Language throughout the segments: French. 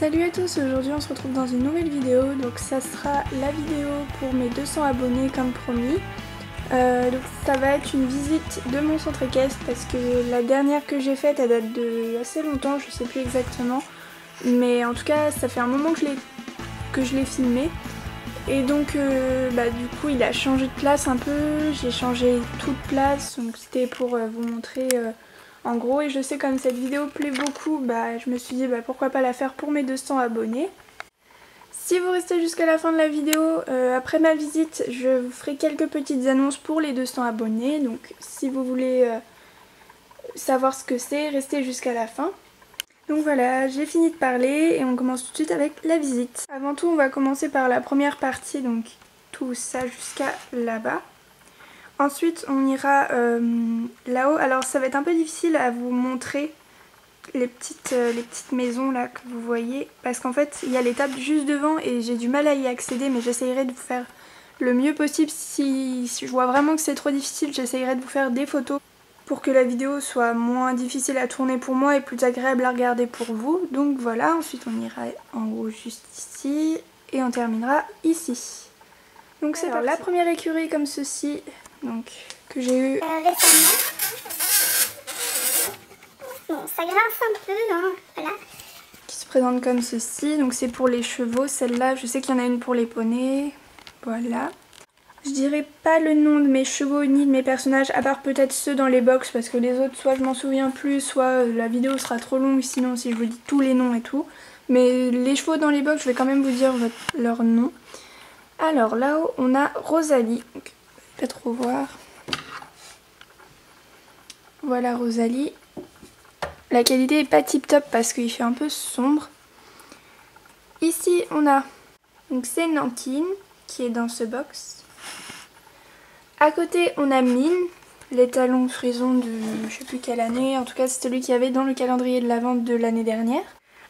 Salut à tous, aujourd'hui on se retrouve dans une nouvelle vidéo, donc ça sera la vidéo pour mes 200 abonnés comme promis. Donc ça va être une visite de mon centre équestre parce que la dernière que j'ai faite elle date de assez longtemps, je sais plus exactement. Mais en tout cas ça fait un moment que je l'ai filmé. Et donc du coup il a changé de place un peu, j'ai changé toute place, donc c'était pour vous montrer en gros. Et je sais comme cette vidéo plaît beaucoup, je me suis dit pourquoi pas la faire pour mes 200 abonnés. Si vous restez jusqu'à la fin de la vidéo, après ma visite, je vous ferai quelques petites annonces pour les 200 abonnés. Donc si vous voulez savoir ce que c'est, restez jusqu'à la fin. Donc voilà, j'ai fini de parler et on commence tout de suite avec la visite. Avant tout, on va commencer par la première partie, donc tout ça jusqu'à là-bas. Ensuite, on ira là-haut. Alors ça va être un peu difficile à vous montrer les petites maisons là que vous voyez, parce qu'en fait, il y a l'étape juste devant et j'ai du mal à y accéder, mais j'essayerai de vous faire le mieux possible. Si je vois vraiment que c'est trop difficile, j'essayerai de vous faire des photos pour que la vidéo soit moins difficile à tourner pour moi et plus agréable à regarder pour vous. Donc voilà, ensuite on ira en haut juste ici et on terminera ici. Donc c'est la première écurie comme ceci, donc que j'ai eu récemment. Bon, ça grince un peu, hein, voilà. Qui se présente comme ceci, donc c'est pour les chevaux, celle-là, je sais qu'il y en a une pour les poneys, voilà. Je dirais pas le nom de mes chevaux ni de mes personnages, à part peut-être ceux dans les box, parce que les autres, soit je m'en souviens plus, soit la vidéo sera trop longue sinon si je vous dis tous les noms et tout. Mais les chevaux dans les box, je vais quand même vous dire leur nom. Alors là-haut, on a Rosalie, donc, pas trop voir. Voilà Rosalie. La qualité est pas tip top parce qu'il fait un peu sombre. Ici, on a, donc c'est Nankine qui est dans ce box. À côté, on a Mine, l'étalon frison de je sais plus quelle année, en tout cas c'est celui qu'il y avait dans le calendrier de la vente de l'année dernière.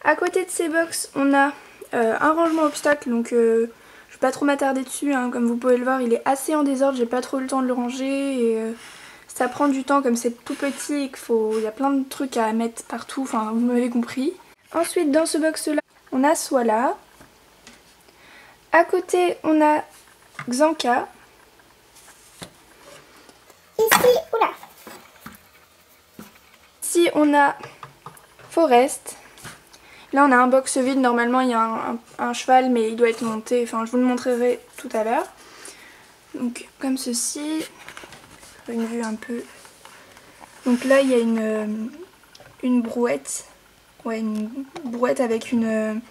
À côté de ces box, on a un rangement obstacle, donc je vais pas trop m'attarder dessus, hein. Comme vous pouvez le voir, il est assez en désordre, j'ai pas trop le temps de le ranger et ça prend du temps comme c'est tout petit et qu'il y a plein de trucs à mettre partout, enfin vous m'avez compris. Ensuite, dans ce box là, on a Swala. À côté, on a Xanka. Oula. Ici on a Forest. Là on a un box vide, normalement il y a un cheval mais il doit être monté, enfin je vous le montrerai tout à l'heure. Donc comme ceci, une vue un peu. Donc là il y a une brouette, ouais une brouette avec une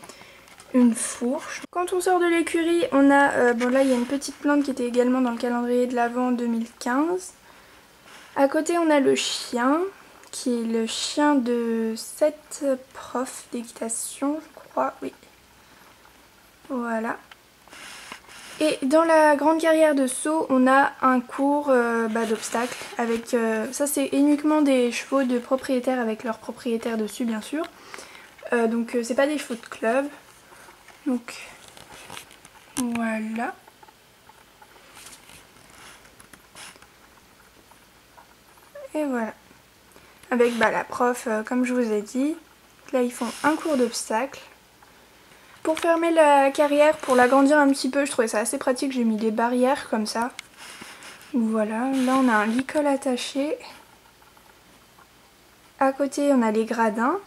fourche. Quand on sort de l'écurie, on a, bon là il y a une petite plante qui était également dans le calendrier de l'Avent 2015. À côté on a le chien, qui est le chien de cette prof d'équitation, je crois, oui. Voilà. Et dans la grande carrière de saut, on a un cours d'obstacles avec, ça c'est uniquement des chevaux de propriétaires avec leur propriétaire dessus bien sûr. Donc c'est pas des chevaux de club. Donc voilà. Et voilà. Avec la prof, comme je vous ai dit. Là ils font un cours d'obstacles. Pour fermer la carrière, pour l'agrandir un petit peu, je trouvais ça assez pratique, j'ai mis des barrières comme ça. Voilà, là on a un licol attaché. À côté on a les gradins.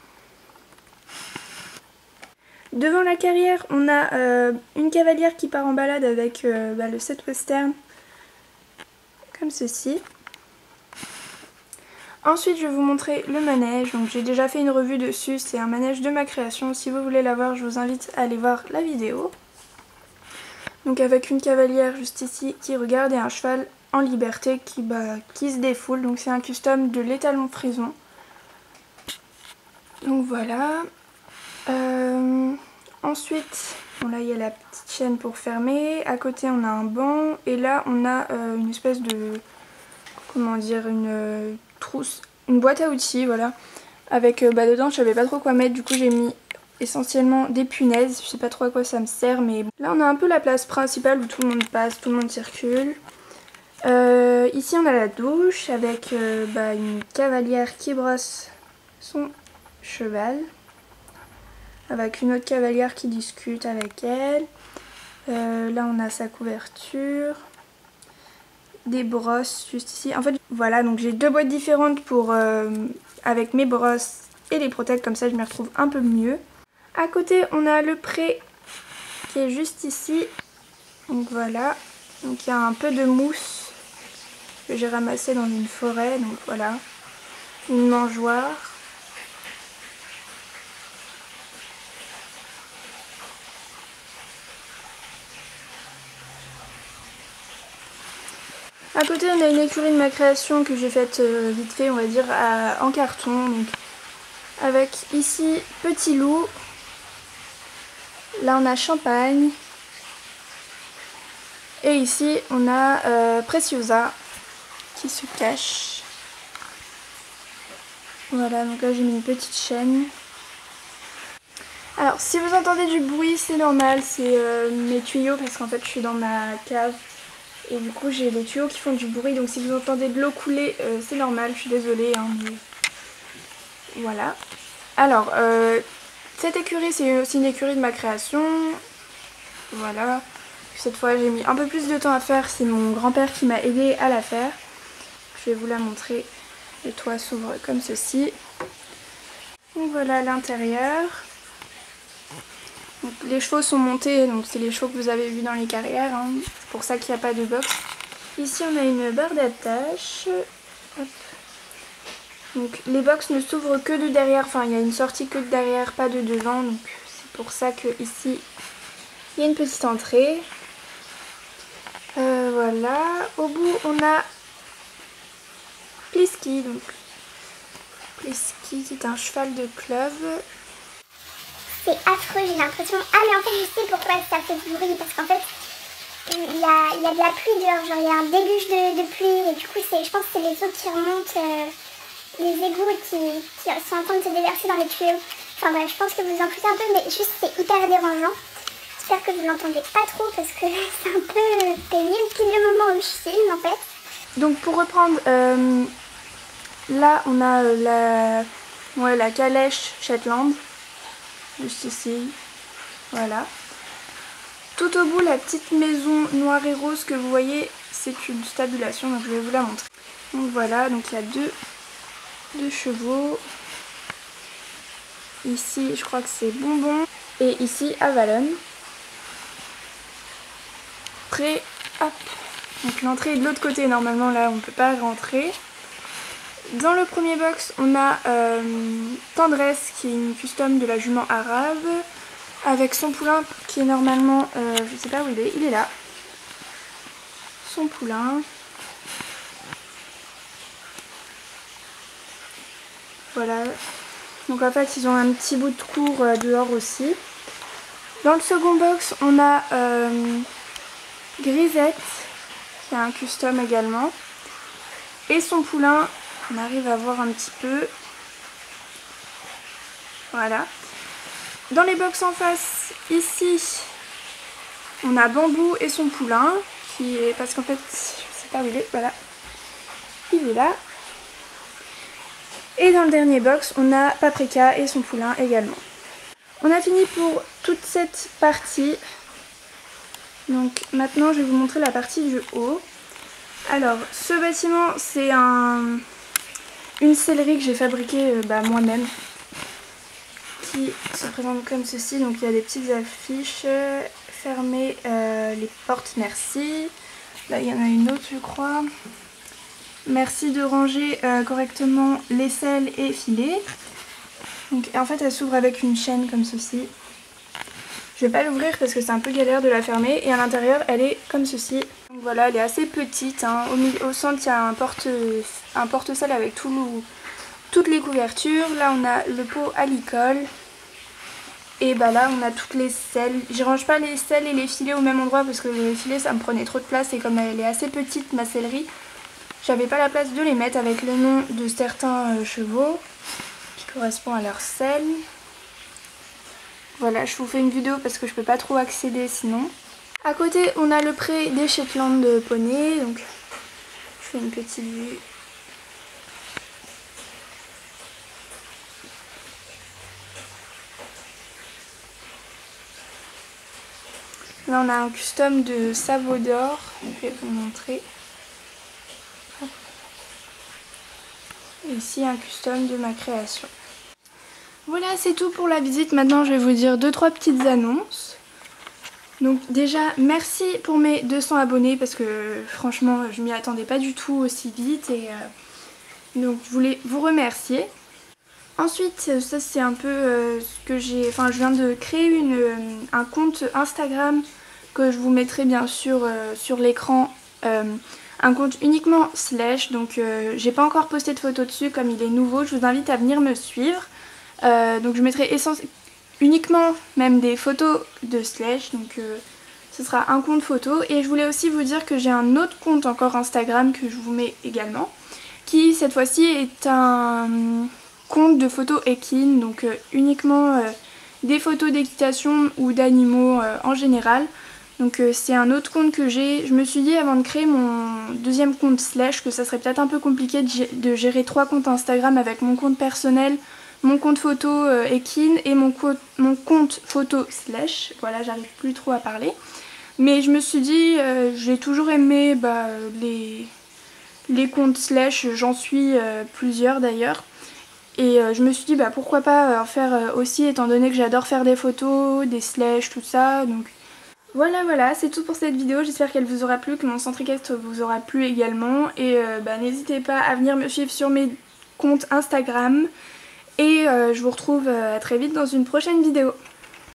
Devant la carrière, on a une cavalière qui part en balade avec le set western, comme ceci. Ensuite, je vais vous montrer le manège. Donc j'ai déjà fait une revue dessus, c'est un manège de ma création. Si vous voulez la voir, je vous invite à aller voir la vidéo. Donc avec une cavalière juste ici qui regarde et un cheval en liberté qui se défoule. Donc c'est un custom de l'étalon frison. Donc voilà. Ensuite, bon là il y a la petite chaîne pour fermer. À côté on a un banc et là on a une espèce de, comment dire, une trousse, une boîte à outils, voilà. Avec dedans je savais pas trop quoi mettre, du coup j'ai mis essentiellement des punaises. Je sais pas trop à quoi ça me sert, mais bon. Là on a un peu la place principale où tout le monde passe, tout le monde circule. Ici on a la douche avec une cavalière qui brosse son cheval. avec une autre cavalière qui discute avec elle. Là on a sa couverture, des brosses juste ici. En fait voilà, donc j'ai deux boîtes différentes pour avec mes brosses et les protèges, comme ça je m'y retrouve un peu mieux. À côté on a le prêt qui est juste ici. Donc voilà, donc il y a un peu de mousse que j'ai ramassé dans une forêt, donc voilà, une mangeoire. À côté on a une écurie de ma création que j'ai faite vite fait, on va dire en carton, donc avec ici Petit Loup, là on a Champagne, et ici on a Preciosa qui se cache. Voilà, donc là j'ai mis une petite chaîne. Alors si vous entendez du bruit c'est normal, c'est mes tuyaux parce qu'en fait je suis dans ma cave et du coup j'ai les tuyaux qui font du bruit, donc si vous entendez de l'eau couler c'est normal, je suis désolée hein, mais voilà. Alors cette écurie c'est aussi une écurie de ma création, voilà. Cette fois j'ai mis un peu plus de temps à faire, c'est mon grand-père qui m'a aidé à la faire. Je vais vous la montrer, le toit s'ouvre comme ceci. Donc voilà l'intérieur. Donc, les chevaux sont montés, donc c'est les chevaux que vous avez vus dans les carrières, hein. C'est pour ça qu'il n'y a pas de box. Ici on a une barre d'attache. Donc les box ne s'ouvrent que de derrière, enfin il y a une sortie que de derrière, pas de devant, donc c'est pour ça que ici il y a une petite entrée. Voilà, au bout on a Plisky, donc Plisky qui est un cheval de club. C'est affreux, j'ai l'impression. Ah mais en fait je sais pourquoi ça fait du bruit, parce qu'en fait il y a de la pluie dehors, genre il y a un déluge de pluie et du coup je pense que c'est les eaux qui remontent, les égouts qui sont en train de se déverser dans les tuyaux. Enfin bref, je pense que vous en foutez un peu, mais juste c'est hyper dérangeant. J'espère que vous l'entendez pas trop parce que c'est un peu pénible pile le moment où je filme en fait. Donc pour reprendre, là on a la calèche Shetland, juste ici, voilà. Tout au bout la petite maison noire et rose que vous voyez, c'est une stabulation, donc je vais vous la montrer. Donc voilà, donc il y a deux chevaux. Ici je crois que c'est Bonbon et ici Avalon. Après, hop. Donc l'entrée est de l'autre côté, normalement là on ne peut pas rentrer. Dans le premier box on a Tendresse qui est une custom de la jument arabe avec son poulain qui est normalement, je sais pas où il est là. Son poulain. Voilà. Donc en fait ils ont un petit bout de cour dehors aussi. Dans le second box on a Grisette qui a un custom également. Et son poulain, on arrive à voir un petit peu. Voilà. Dans les box en face, ici, on a Bambou et son poulain, qui est, parce qu'en fait, je sais pas où il est, voilà. Il est là. Et dans le dernier box, on a Paprika et son poulain également. On a fini pour toute cette partie. Donc maintenant, je vais vous montrer la partie du haut. Alors, ce bâtiment, c'est une sellerie que j'ai fabriquée moi-même, qui se présente comme ceci. Donc il y a des petites affiches, fermez les portes, merci. Là il y en a une autre je crois. Merci de ranger correctement les selles et filets. Donc en fait elle s'ouvre avec une chaîne comme ceci. Je vais pas l'ouvrir parce que c'est un peu galère de la fermer, et à l'intérieur elle est comme ceci. Donc voilà, elle est assez petite, hein. Au centre il y a un porte-selles avec toutes les couvertures. Là on a le pot à licol. Et bah là on a toutes les selles. Je range pas les selles et les filets au même endroit parce que les filets ça me prenait trop de place, et comme elle est assez petite ma sellerie, j'avais pas la place de les mettre avec le nom de certains chevaux qui correspond à leur selle. Voilà, je vous fais une vidéo parce que je peux pas trop accéder sinon. À côté on a le pré des Shetland de poney, donc je fais une petite vue. Là on a un custom de Savo d'or, je vais vous montrer. Et ici un custom de ma création. Voilà, c'est tout pour la visite. Maintenant je vais vous dire 2-3 petites annonces. Donc déjà merci pour mes 200 abonnés parce que franchement je m'y attendais pas du tout aussi vite et donc je voulais vous remercier. Ensuite ça c'est un peu ce que j'ai, enfin je viens de créer un compte Instagram que je vous mettrai bien sûr sur l'écran, un compte uniquement Slash, donc j'ai pas encore posté de photos dessus comme il est nouveau, je vous invite à venir me suivre. Donc je mettrai uniquement même des photos de Slash, donc ce sera un compte photo. Et je voulais aussi vous dire que j'ai un autre compte encore Instagram que je vous mets également, qui cette fois-ci est un compte de photos équines, donc uniquement des photos d'équitation ou d'animaux en général. Donc c'est un autre compte que j'ai. Je me suis dit avant de créer mon deuxième compte Slash que ça serait peut-être un peu compliqué de gérer 3 comptes Instagram avec mon compte personnel, mon compte photo équine et mon compte photo Slash. Voilà, j'arrive plus trop à parler. Mais je me suis dit, j'ai toujours aimé les comptes Slash, j'en suis plusieurs d'ailleurs. Et je me suis dit pourquoi pas en faire aussi, étant donné que j'adore faire des photos, des Slash, tout ça. Donc voilà, c'est tout pour cette vidéo. J'espère qu'elle vous aura plu, que mon centre équestre vous aura plu également. Et n'hésitez pas à venir me suivre sur mes comptes Instagram. Et je vous retrouve très vite dans une prochaine vidéo.